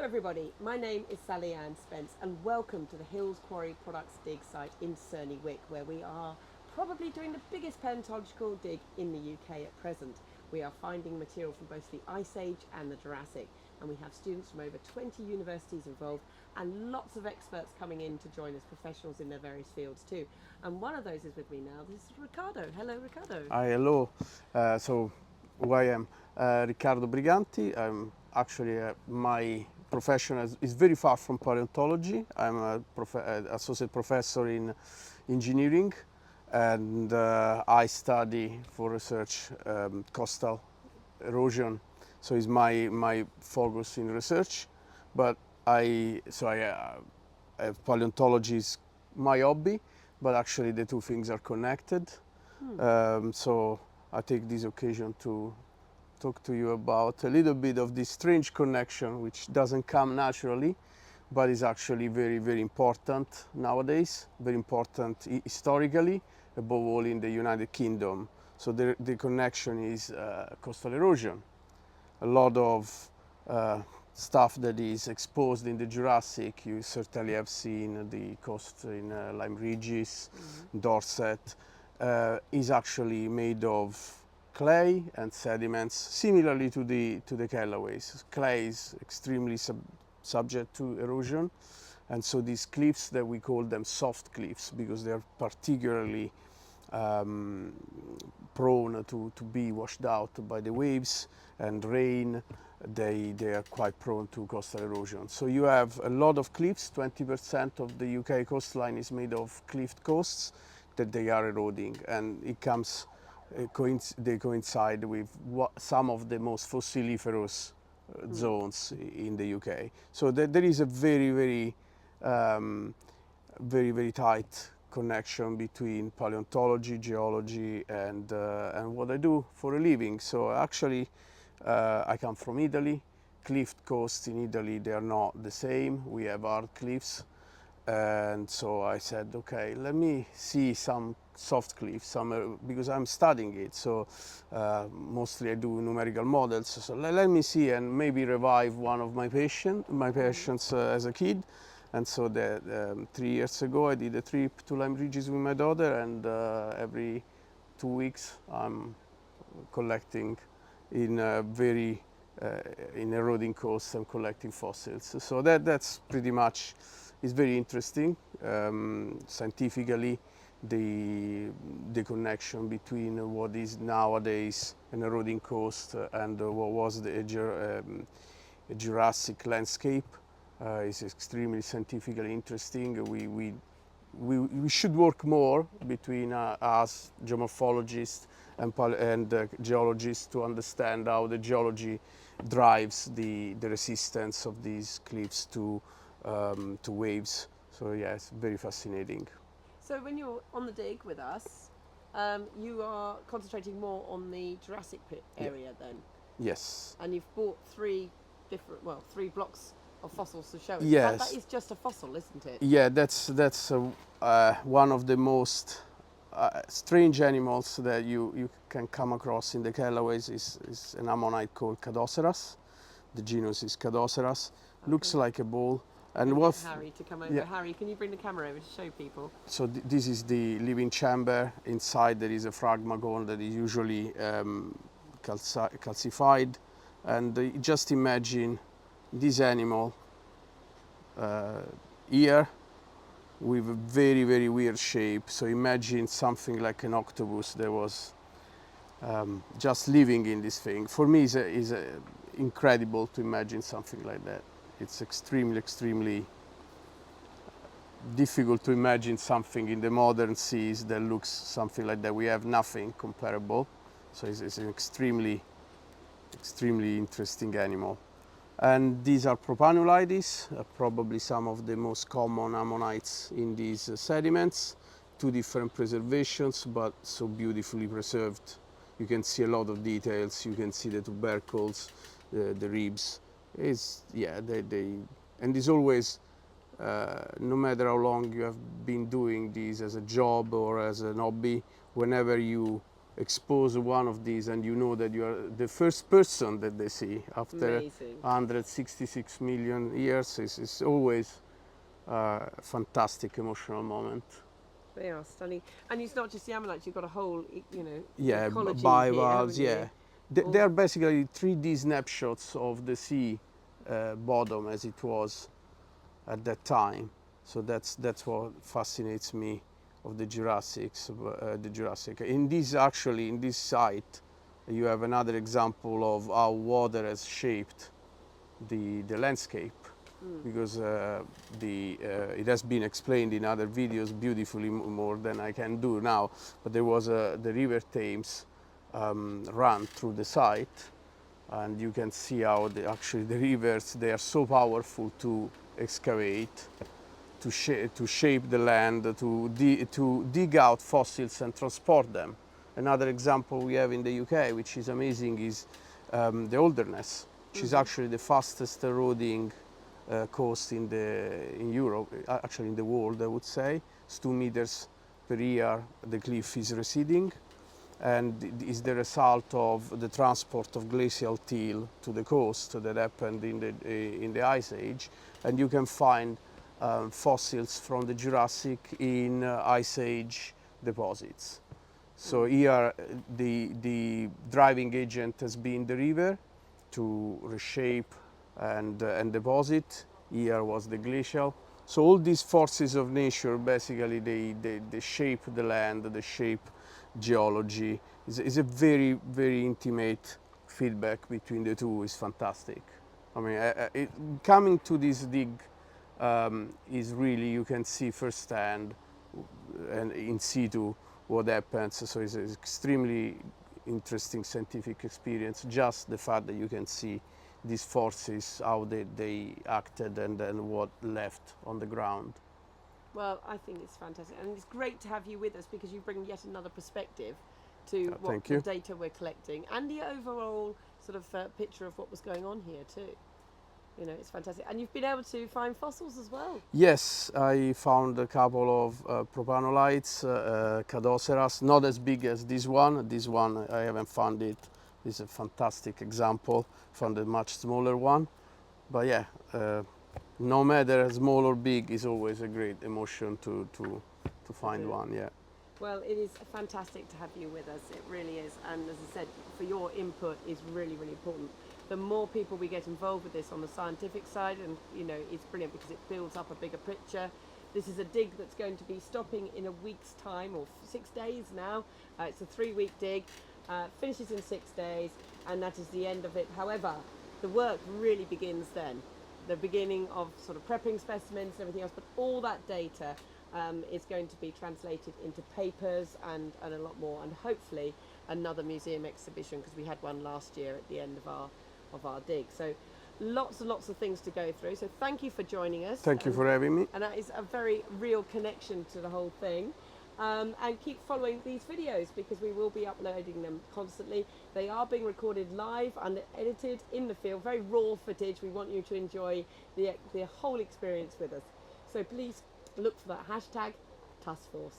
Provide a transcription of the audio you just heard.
everybody, my name is Sally-Ann Spence and welcome to the Hills Quarry Products dig site in Surney Wick, where we are probably doing the biggest paleontological dig in the UK at present. We are finding material from both the Ice Age and the Jurassic, and we have students from over 20 universities involved and lots of experts coming in to join us, professionals in their various fields too. And one of those is with me now. This is Riccardo. Hello, Riccardo. Hi, hello. So, who I am? Riccardo Briganti. I'm actually my profession is very far from paleontology. I'm a associate professor in engineering, and I study for research coastal erosion. So, it's my focus in research. But paleontology is my hobby, but actually the two things are connected. So I take this occasion to talk to you about a little bit of this strange connection, which doesn't come naturally, but is actually very, very important nowadays, very important historically, above all in the United Kingdom. So the connection is coastal erosion. A lot of stuff that is exposed in the Jurassic, you certainly have seen the coast in Lyme Regis, Dorset, is actually made of clay and sediments, similarly to the Callaways. Clay is extremely subject to erosion, and so these cliffs, that we call them soft cliffs because they are particularly prone to be washed out by the waves and rain. They are quite prone to coastal erosion. So you have a lot of cliffs. 20% of the UK coastline is made of cliffed coasts that they are eroding, and it comes they coincide with some of the most fossiliferous zones in the UK. So there is a very very tight connection between paleontology, geology, and what I do for a living. So actually, I come from Italy. Cliffed coasts in Italy, they are not the same. We have hard cliffs, and so I said, okay, let me see some soft cliffs, because I'm studying it. So mostly I do numerical models. So let me see and maybe revive one of my patients as a kid. And so 3 years ago, I did a trip to Lyme Regis with my daughter, and every 2 weeks I'm collecting in eroding coasts and collecting fossils. So that's pretty much, is very interesting. Scientifically, the connection between what is nowadays an eroding coast and what was the Jurassic landscape is extremely scientifically interesting. We should work more between us geomorphologists and geologists to understand how the geology drives the resistance of these cliffs to waves. So yeah, it's very fascinating. So when you're on the dig with us, you are concentrating more on the Jurassic pit area then? Yes. And you've bought three blocks of fossils to show us. Yes. That is just a fossil, isn't it? Yeah, that's one of the most strange animals that you can come across in the Callaways is an ammonite called Cadoceras. The genus is Cadoceras. Okay. Looks like a ball. And what Harry to come over. Yeah. Harry, can you bring the camera over to show people? So this is the living chamber. Inside there is a phragmacone that is usually calcified, and just imagine this animal here with a very weird shape. So imagine something like an octopus that was just living in this thing. For me, is incredible to imagine something like that. It's extremely difficult to imagine something in the modern seas that looks something like that. We have nothing comparable. So it's an extremely interesting animal. And these are Propanulides, probably some of the most common ammonites in these sediments. 2 different preservations, but so beautifully preserved. You can see a lot of details. You can see the tubercles, the ribs. And it's always, no matter how long you have been doing this as a job or as a hobby, whenever you expose one of these and you know that you are the first person that they see after Amazing. 166 million years is always a fantastic emotional moment. They are stunning. And it's not just the Ammonites, you've got a whole, Yeah, ecology bivalves, here, yeah. haven't you? They are basically 3D snapshots of the sea bottom as it was at that time. So that's what fascinates me of the Jurassic. In this site, you have another example of how water has shaped the landscape, because it has been explained in other videos beautifully more than I can do now. But there was the River Thames run through the site, and you can see how actually the rivers, they are so powerful to excavate, to shape the land, to dig out fossils and transport them. Another example we have in the UK, which is amazing, is the Holderness, which is actually the fastest eroding coast in Europe, actually in the world, I would say. It's 2 meters per year the cliff is receding, and it is the result of the transport of glacial till to the coast that happened in the Ice Age. And you can find fossils from the Jurassic in Ice Age deposits. So here the driving agent has been the river to reshape and deposit. Here was the glacial. So all these forces of nature, basically, they shape the land, they shape geology. It's a very, very intimate feedback between the two. Is fantastic. I mean, coming to this dig is really, you can see firsthand and in situ what happens. So it's an extremely interesting scientific experience. Just the fact that you can see these forces, how they acted, and what left on the ground. Well, I think it's fantastic, and it's great to have you with us because you bring yet another perspective to what the data we're collecting and the overall sort of picture of what was going on here too. You know, it's fantastic, and you've been able to find fossils as well. Yes, I found a couple of propanolites, Cadoceras, not as big as this one. This one I haven't found it. This is a fantastic example. Found a much smaller one, but yeah. No matter small or big, is always a great emotion to find one. Yeah. Well, it is fantastic to have you with us. It really is, and as I said, for your input is really, really important. The more people we get involved with this on the scientific side, and you know, it's brilliant because it builds up a bigger picture. This is a dig that's going to be stopping in a week's time, or 6 days now. It's a 3-week dig, finishes in 6 days, and that is the end of it. However, the work really begins then. The beginning of sort of prepping specimens and everything else, but all that data is going to be translated into papers and a lot more, and hopefully another museum exhibition, because we had one last year at the end of our dig. So lots and lots of things to go through. So thank you for joining us. Thank you for having me. And that is a very real connection to the whole thing. And keep following these videos because we will be uploading them constantly. They are being recorded live and edited in the field, very raw footage. We want you to enjoy the whole experience with us. So please look for that hashtag Task Force.